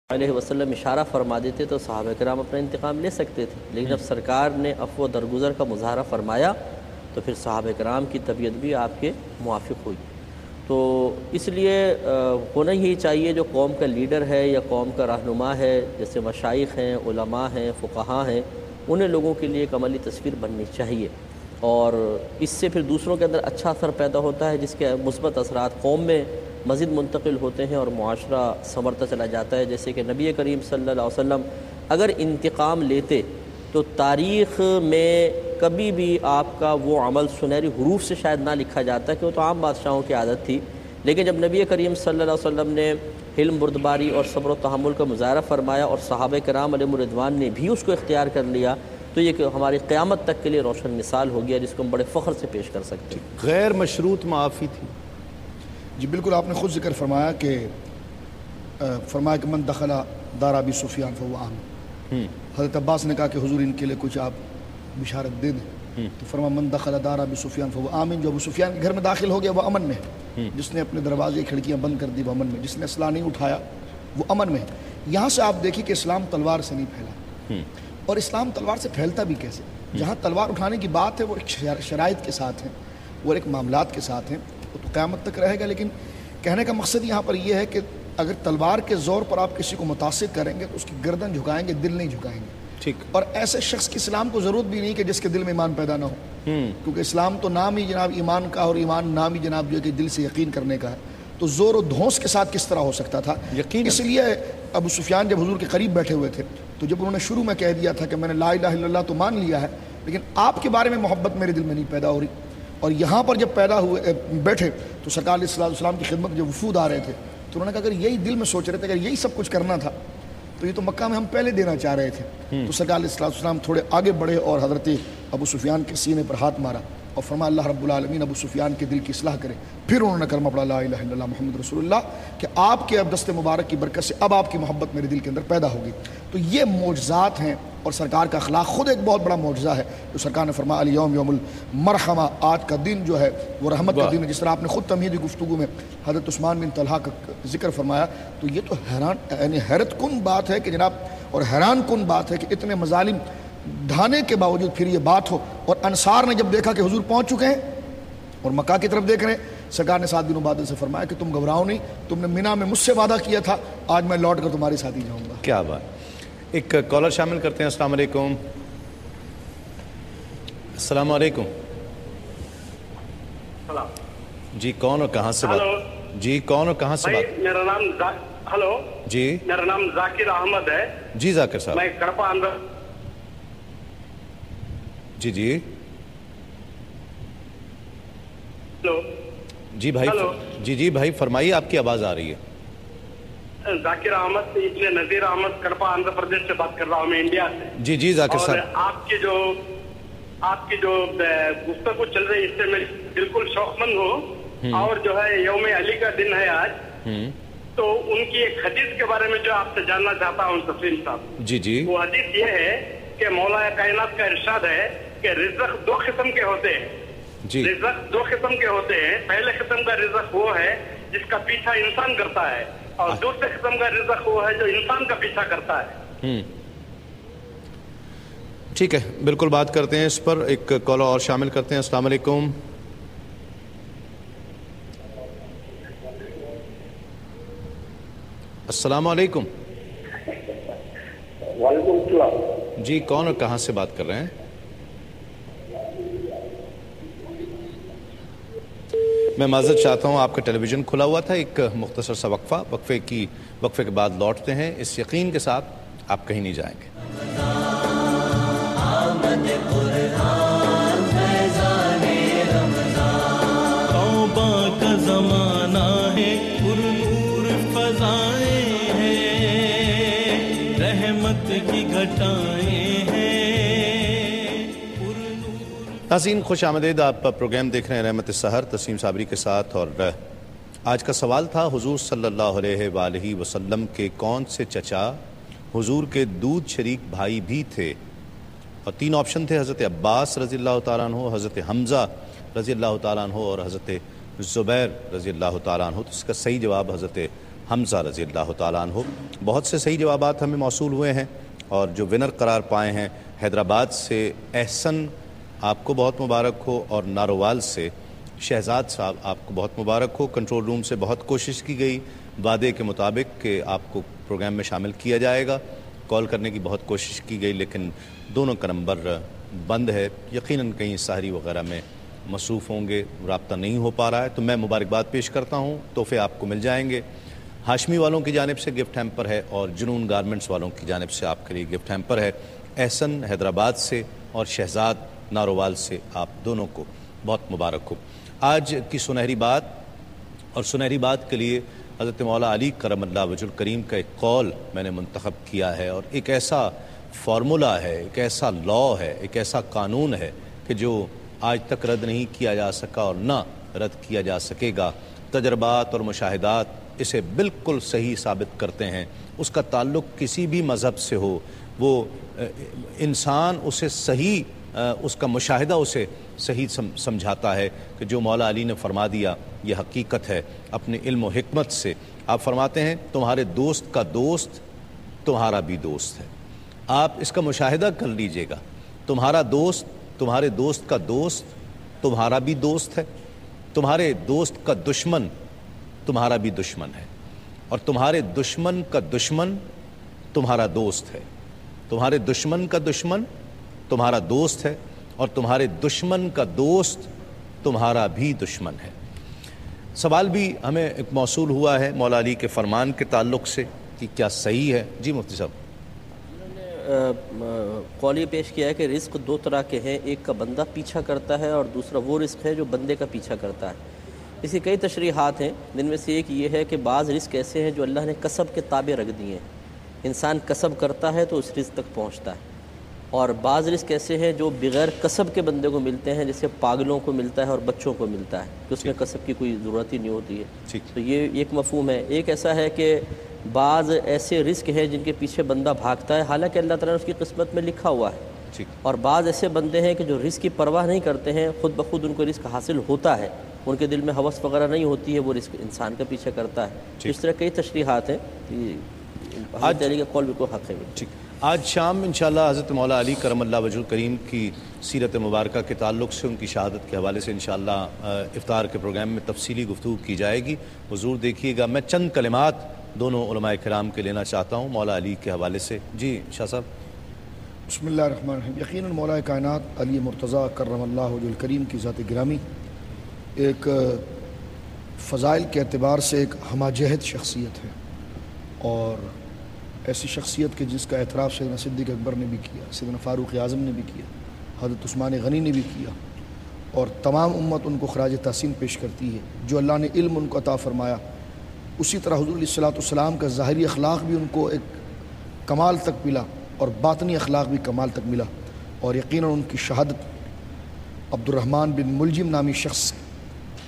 علیہ وسلم اشارہ فرما دیتے تو صحابہ کرام اپنا انتقام لے سکتے تھے، لیکن جب سرکار نے عفو و درگزر کا مظاہرہ فرمایا تو پھر صحابہ کرام کی طبیعت بھی آپ کے موافق ہوئی۔ تو اس لیے ہونا ہی چاہیے جو قوم کا لیڈر ہے یا قوم کا رہنما ہے، جیسے مشائخ ہیں، علماء ہیں، فقہاء ہیں، انہیں لوگوں کے لیے ایک عملی تصویر بننی چاہیے، اور اس سے پھر دوسروں کے اندر اچھا اثر پیدا ہوتا ہے، جس کے مثبت اثرات قوم میں مزید منتقل ہوتے ہیں اور معاشرہ سنورتا چلا جاتا ہے۔ جیسے کہ نبی کریم صلی اللہ علیہ وسلم اگر انتقام لیتے تو تاریخ میں کبھی بھی آپ کا وہ عمل سنہری حروف سے شاید نہ لکھا جاتا، کہ وہ تو عام بادشاہوں کی عادت تھی، لیکن جب نبی کریم صلی اللہ علیہ وسلم نے حلم، بردباری اور صبر و تحمل کا مظاہرہ فرمایا اور صحابہ کرام علیہم الرضوان نے بھی اس کو اختیار کر لیا، تو یہ کہ ہماری قیامت تک کے لیے روشن مثال ہو گیا، جس کو ہم بڑے فخر سے پیش کر سکتے ہیں۔ غیر مشروط معافی تھی۔ جی بالکل، آپ نے خود ذکر فرمایا کہ من دخل دار ابی سفیان فهو آمن۔ حضرت عباس نے کہا کہ حضور ان کے لیے کچھ آپ بشارت دے دیں، تو فرمایا من دخل دار ابی سفیان فهو آمن، جو ابو سفیان کے گھر میں داخل ہو گیا وہ امن میں ہے، جس نے اپنے دروازے کھڑکیاں بند کر دی وہ امن میں، جس نے اسلحہ نہیں اٹھایا وہ امن میں ہے۔ یہاں سے آپ دیکھیں کہ اسلام تلوار سے نہیں پھیلا، اور اسلام تلوار سے پھیلتا بھی کیسے؟ جہاں تلوار اٹھانے کی بات ہے وہ ایک شرائط کے ساتھ ہے، وہ ایک معاملات کے ساتھ ہیں، وہ تو قیامت تک رہے گا، لیکن کہنے کا مقصد یہاں پر یہ ہے کہ اگر تلوار کے زور پر آپ کسی کو متاثر کریں گے تو اس کی گردن جھکائیں گے، دل نہیں جھکائیں گے۔ ٹھیک۔ اور ایسے شخص کی اسلام کو ضرورت بھی نہیں کہ جس کے دل میں ایمان پیدا نہ ہو، کیونکہ اسلام تو نام ہی جناب ایمان کا، اور ایمان نام ہی جناب جو ہے کہ دل سے یقین کرنے کا ہے، تو زور و دھونس کے ساتھ کس طرح ہو سکتا تھا؟ اس لیے ابو سفیان جب حضور کے قریب بیٹھے ہوئے تھے تو جب انہوں نے شروع میں کہہ دیا تھا کہ میں نے لا الہ الا اللہ تو مان لیا ہے، لیکن آپ کے بارے میں محبت میرے دل میں نہیں پیدا ہو رہی، اور یہاں پر جب پیدا ہوئے بیٹھے تو سرکار علیہ الصلوۃ والسلام کی خدمت میں جب وفود آ رہے تھے تو انہوں نے کہا اگر یہی دل میں سوچ رہے تھے، اگر یہی سب کچھ کرنا تھا تو یہ تو مکہ میں ہم پہلے دینا چاہ رہے تھے۔ تو سرکار علیہ الصلوۃ والسلام تھوڑے آگے بڑھے اور حضرت ابو سفیان کے سینے پر ہاتھ مارا اور فرمایا اللہ رب العالمین ابو سفیان کے دل کی اصلاح کرے۔ پھر انہوں نے کلمہ پڑھا لا الہ الا اللہ محمد رسول اللہ، کہ آپ کے اب دست مبارک کی برکت سے اب آپ کی محبت میرے دل کے اندر پیدا ہوگی۔ تو یہ معجزات ہیں، اور سرکار کا اخلاق خود ایک بہت بڑا معجزہ ہے، جو سرکار نے فرمایا الیوم یوم المرحمہ، آج کا دن جو ہے وہ رحمت کا دن ہے، جس طرح آپ نے خود تمہیدی گفتگو میں حضرت عثمان بن طلحہ کا ذکر فرمایا۔ تو یہ تو حیرت کن بات ہے کہ جناب، اور حیران کن بات ہے کہ اتنے مظالم ڈھانے کے باوجود پھر یہ بات ہو، اور انصار نے جب دیکھا کہ حضور پہنچ چکے ہیں اور مکہ کی طرف دیکھ رہے ہیں، سرکار نے 7 دنوں بعد سے فرمایا کہ تم گھبراؤ نہیں، تم نے مینا میں مجھ سے وعدہ کیا تھا، آج میں لوٹ کر تمہارے ساتھ ہی جاؤں گا۔ کیا بات۔ ایک کالر شامل کرتے ہیں۔ السلام علیکم۔ السلام علیکم۔ جی کون اور کہاں سے بات؟ جی کون اور کہاں سے بات؟ میرا نام ہلو جی میرا نام ذاکر احمد ہے۔ جی ذاکر صاحب۔ میں کڑپا اندر۔ جی جی ہلو جی بھائی، جی جی بھائی فرمائیے، آپ کی آواز آ رہی ہے۔ ذاکر احمد ابن نذیر احمد کڑپا آندھرا پردیش سے بات کر رہا ہوں میں، انڈیا سے۔ جی جی ذاکر اور صاحب، آپ کی جو گفتگو چل رہی ہے اس سے میں بالکل شوق مند ہوں، اور جو ہے یوم علی کا دن ہے آج، تو ان کی ایک حدیث کے بارے میں جو آپ سے جاننا چاہتا ہوں تسلیم صاحب۔ جی جی وہ حدیث یہ ہے کہ مولا کائنات کا ارشاد ہے کہ رزق 2 قسم کے ہوتے ہیں۔ جی رزق 2 قسم کے ہوتے ہیں۔ پہلے قسم کا رزق وہ ہے جس کا پیچھا انسان کرتا ہے، اور دوسرے قسم کا رزق وہ ہے جو انسان کا پیچھا کرتا ہے۔ ٹھیک ہے، بالکل بات کرتے ہیں اس پر۔ ایک کالر اور شامل کرتے ہیں۔ السلام علیکم۔ السلام علیکم۔ وعلیکم السلام۔ جی کون اور کہاں سے بات کر رہے ہیں؟ میں معذرت چاہتا ہوں، آپ کا ٹیلی ویژن کھلا ہوا تھا۔ ایک مختصر سا وقفے کے بعد لوٹتے ہیں، اس یقین کے ساتھ آپ کہیں نہیں جائیں گے۔ توبہ کا زمانہ ہے، پر نور فضائیں ہیں، رحمت کی گھٹائیں ہیں۔ ناظرین خوش آمدید، آپ پروگرام دیکھ رہے ہیں رحمت السحر تسلیم صابری کے ساتھ، اور آج کا سوال تھا حضور صلی اللہ علیہ وآلہ وسلم کے کون سے چچا حضور کے دودھ شریک بھائی بھی تھے؟ اور 3 آپشن تھے، حضرت عباس رضی اللہ تعالیٰ عنہ، حضرت حمزہ رضی اللہ تعالیٰ عنہ، اور حضرت زبیر رضی اللہ تعالیٰ عنہ۔ تو اس کا صحیح جواب حضرت حمزہ رضی اللہ تعالیٰ عنہ۔ بہت سے صحیح جوابات ہمیں موصول ہوئے ہیں، اور جو ونر قرار پائے ہیں حیدرآباد سے احسن، آپ کو بہت مبارک ہو، اور ناروال سے شہزاد صاحب آپ کو بہت مبارک ہو۔ کنٹرول روم سے بہت کوشش کی گئی وعدے کے مطابق کہ آپ کو پروگرام میں شامل کیا جائے گا، کال کرنے کی بہت کوشش کی گئی، لیکن دونوں کا نمبر بند ہے، یقیناً کہیں سحری وغیرہ میں مصروف ہوں گے، رابطہ نہیں ہو پا رہا ہے۔ تو میں مبارکباد پیش کرتا ہوں، تحفے آپ کو مل جائیں گے۔ ہاشمی والوں کی جانب سے گفٹ ہیمپر ہے، اور جنون گارمنٹس والوں کی جانب سے آپ کے لیے گفٹ ہیمپر ہے۔ احسن حیدرآباد سے اور شہزاد ناروال سے آپ دونوں کو بہت مبارک ہو۔ آج کی سنہری بات، اور سنہری بات کے لیے حضرت مولا علی کرم اللہ وجہ الکریم کا ایک قول میں نے منتخب کیا ہے، اور ایک ایسا فارمولا ہے، ایک ایسا لا ہے، ایک ایسا قانون ہے کہ جو آج تک رد نہیں کیا جا سکا اور نہ رد کیا جا سکے گا۔ تجربات اور مشاہدات اسے بالکل صحیح ثابت کرتے ہیں۔ اس کا تعلق کسی بھی مذہب سے ہو، وہ انسان اسے صحیح، اس کا مشاہدہ اسے صحیح سمجھاتا ہے کہ جو مولا علی نے فرما دیا یہ حقیقت ہے اپنے علم و حکمت سے۔ آپ فرماتے ہیں تمہارے دوست کا دوست تمہارا بھی دوست ہے۔ آپ اس کا مشاہدہ کر لیجئے گا، تمہارا دوست تمہارے دوست کا دوست تمہارا بھی دوست ہے، تمہارے دوست کا دشمن تمہارا بھی دشمن ہے، اور تمہارے دشمن کا دشمن تمہارا دوست ہے، تمہارے دشمن کا دشمن تمہارا دوست ہے، اور تمہارے دشمن کا دوست تمہارا بھی دشمن ہے۔ سوال بھی ہمیں ایک موصول ہوا ہے مولا علی کے فرمان کے تعلق سے کہ کیا صحیح ہے؟ جی مفتی صاحب۔ قول یہ پیش کیا ہے کہ رزق دو طرح کے ہیں، ایک کا بندہ پیچھا کرتا ہے اور دوسرا وہ رزق ہے جو بندے کا پیچھا کرتا ہے۔ اس کی کئی تشریحات ہیں، جن میں سے ایک یہ ہے کہ بعض رزق ایسے ہیں جو اللہ نے کسب کے تابع رکھ دیے ہیں، انسان کسب کرتا ہے تو اس رزق تک پہنچتا ہے، اور بعض رزق ایسے ہیں جو بغیر کسب کے بندے کو ملتے ہیں، جیسے پاگلوں کو ملتا ہے اور بچوں کو ملتا ہے کہ اس میں کسب کی کوئی ضرورت ہی نہیں ہوتی ہے۔ تو یہ ایک مفہوم ہے۔ ایک ایسا ہے کہ بعض ایسے رزق ہیں جن کے پیچھے بندہ بھاگتا ہے حالانکہ اللہ تعالیٰ نے اس کی قسمت میں لکھا ہوا ہے، اور بعض ایسے بندے ہیں کہ جو رزق کی پرواہ نہیں کرتے ہیں، خود بخود ان کو رزق حاصل ہوتا ہے، ان کے دل میں ہوس وغیرہ نہیں ہوتی ہے، وہ رزق انسان کا پیچھے کرتا ہے۔ اس طرح کئی تشریحات ہیں، حضرت علی کا قول بالکل حق ہے۔ آج شام انشاءاللہ حضرت مولا علی کرم اللہ وجہ الکریم کی سیرت مبارکہ کے تعلق سے، ان کی شہادت کے حوالے سے انشاءاللہ افطار کے پروگرام میں تفصیلی گفتگو کی جائے گی، حضور دیکھیے گا۔ میں چند کلمات دونوں علماء کرام کے لینا چاہتا ہوں مولا علی کے حوالے سے۔ جی شاہ صاحب۔ بسم اللہ الرحمن الرحیم۔ یقیناً مولا کائنات علی مرتضیٰ کرم اللہ وجہ الکریم کی ذات گرامی ایک فضائل کے اعتبار سے ایک ہمہ جہت شخصیت ہے، اور ایسی شخصیت کے جس کا اعتراف سیدنا صدیق اکبر نے بھی کیا، سیدنا فاروق اعظم نے بھی کیا، حضرت عثمان غنی نے بھی کیا، اور تمام امت ان کو خراج تحسین پیش کرتی ہے۔ جو اللہ نے علم ان کو عطا فرمایا، اسی طرح حضور علیہ الصلوۃ والسلام کا ظاہری اخلاق بھی ان کو ایک کمال تک ملا، اور باطنی اخلاق بھی کمال تک ملا، اور یقیناً ان کی شہادت عبد الرحمن بن ملجم نامی شخص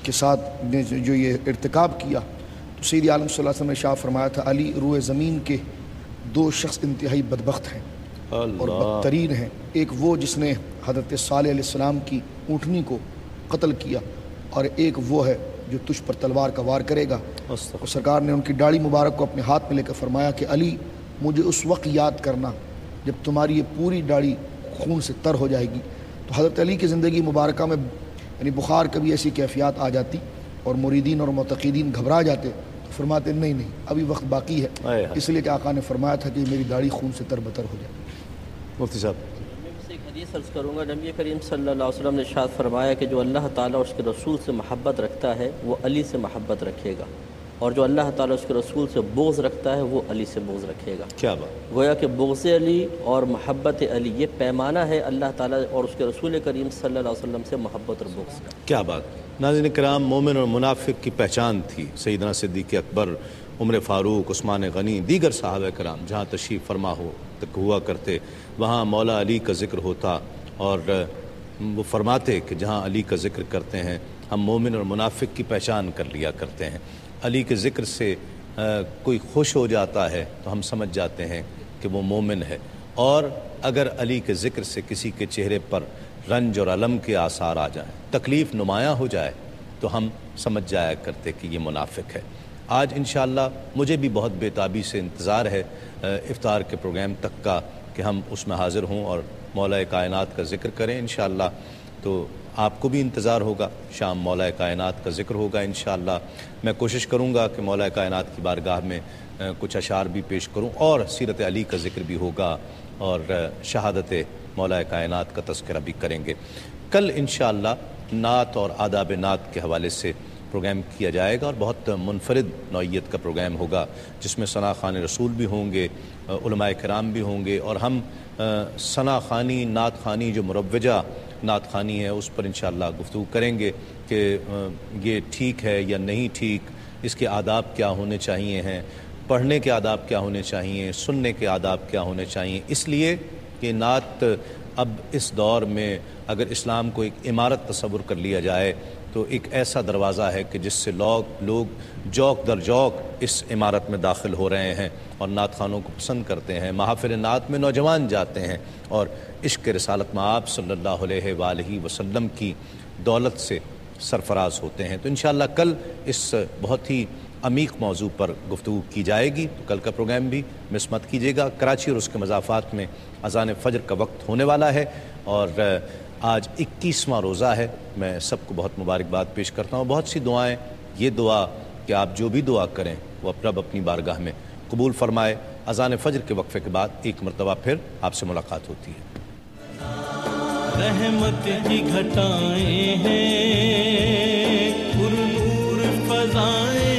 کے ساتھ نے جو یہ ارتکاب کیا، تو سید عالم صلی اللہ علیہ وسلم نے ارشاد فرمایا تھا علی روئے زمین کے دو شخص انتہائی بدبخت ہیں اور بدترین ہیں، ایک وہ جس نے حضرت صالح علیہ السلام کی اونٹنی کو قتل کیا، اور ایک وہ ہے جو تجھ پر تلوار کا وار کرے گا۔ اور سرکار نے ان کی داڑھی مبارک کو اپنے ہاتھ میں لے کر فرمایا کہ علی مجھے اس وقت یاد کرنا جب تمہاری یہ پوری داڑھی خون سے تر ہو جائے گی۔ تو حضرت علی کی زندگی مبارکہ میں یعنی بخار کبھی ایسی کیفیات آ جاتی اور مریدین اور معتقدین گھبرا جاتے، تو فرماتے نہیں ابھی وقت باقی ہے، اس لیے کہ آقا نے فرمایا تھا کہ میری داڑھی خون سے تر بتر ہو جائے۔ مفتی صاحب ایک حدیث عرض کروں گا، نبی کریم صلی اللہ علیہ وسلم نے ارشاد فرمایا کہ جو اللہ تعالیٰ اور اس کے رسول سے محبت رکھتا ہے وہ علی سے محبت رکھے گا، اور جو اللہ تعالیٰ اس کے رسول سے بغض رکھتا ہے وہ علی سے بغض رکھے گا۔ کیا بات! گویا کہ بغض علی اور محبت علی یہ پیمانہ ہے اللہ تعالیٰ اور اس کے رسول کریم صلی اللہ علیہ وسلم سے محبت اور بغض کا۔ کیا بات! ناظرین کرام، مومن اور منافق کی پہچان تھی سیدنا صدیق اکبر، عمر فاروق، عثمان غنی، دیگر صحابہ کرام جہاں تشریف فرما ہوا کرتے وہاں مولا علی کا ذکر ہوتا، اور وہ فرماتے کہ جہاں علی کا ذکر کرتے ہیں ہم مومن اور منافق کی پہچان کر لیا کرتے ہیں۔ علی کے ذکر سے کوئی خوش ہو جاتا ہے تو ہم سمجھ جاتے ہیں کہ وہ مومن ہے، اور اگر علی کے ذکر سے کسی کے چہرے پر رنج اور الم کے آثار آ جائیں، تکلیف نمایاں ہو جائے، تو ہم سمجھ جایا کرتے کہ یہ منافق ہے۔ آج انشاءاللہ مجھے بھی بہت بےتابی سے انتظار ہے افطار کے پروگرام تک کا کہ ہم اس میں حاضر ہوں اور مولا کائنات کا ذکر کریں انشاءاللہ. تو آپ کو بھی انتظار ہوگا, شام مولا کائنات کا ذکر ہوگا انشاءاللہ. میں کوشش کروں گا کہ مولا کائنات کی بارگاہ میں کچھ اشعار بھی پیش کروں, اور سیرت علی کا ذکر بھی ہوگا, اور شہادت مولا کائنات کا تذکرہ بھی کریں گے. کل انشاءاللہ نعت اور آداب نعت کے حوالے سے پروگرام کیا جائے گا, اور بہت منفرد نوعیت کا پروگرام ہوگا جس میں ثنا خوان رسول بھی ہوں گے, علماء کرام بھی ہوں گے, اور ہم ثنا خوانی نعت خوانی جو مروجہ نعت خوانی ہے اس پر انشاءاللہ گفتگو کریں گے کہ یہ ٹھیک ہے یا نہیں ٹھیک, اس کے آداب کیا ہونے چاہیے ہیں, پڑھنے کے آداب کیا ہونے چاہیے, سننے کے آداب کیا ہونے چاہیے. اس لیے کہ نعت اب اس دور میں اگر اسلام کو ایک عمارت تصور کر لیا جائے تو ایک ایسا دروازہ ہے کہ جس سے لوگ جوک در جوک اس عمارت میں داخل ہو رہے ہیں اور نعت خوانوں کو پسند کرتے ہیں. محافل نعت میں نوجوان جاتے ہیں اور عشق رسالت مآب صلی اللہ علیہ وآلہ وسلم کی دولت سے سرفراز ہوتے ہیں. تو انشاءاللہ کل اس بہت ہی عمیق موضوع پر گفتگو کی جائے گی, تو کل کا پروگرام بھی مس مت کیجیے گا. کراچی اور اس کے مضافات میں اذان فجر کا وقت ہونے والا ہے, اور آج 21واں روزہ ہے. میں سب کو بہت مبارکباد پیش کرتا ہوں. بہت سی دعائیں, یہ دعا کہ آپ جو بھی دعا کریں وہ رب اپنی بارگاہ میں قبول فرمائے. اذان فجر کے وقفے کے بعد ایک مرتبہ پھر آپ سے ملاقات ہوتی ہے. رحمت کی گھٹائیں ہیں, پر نور فضائیں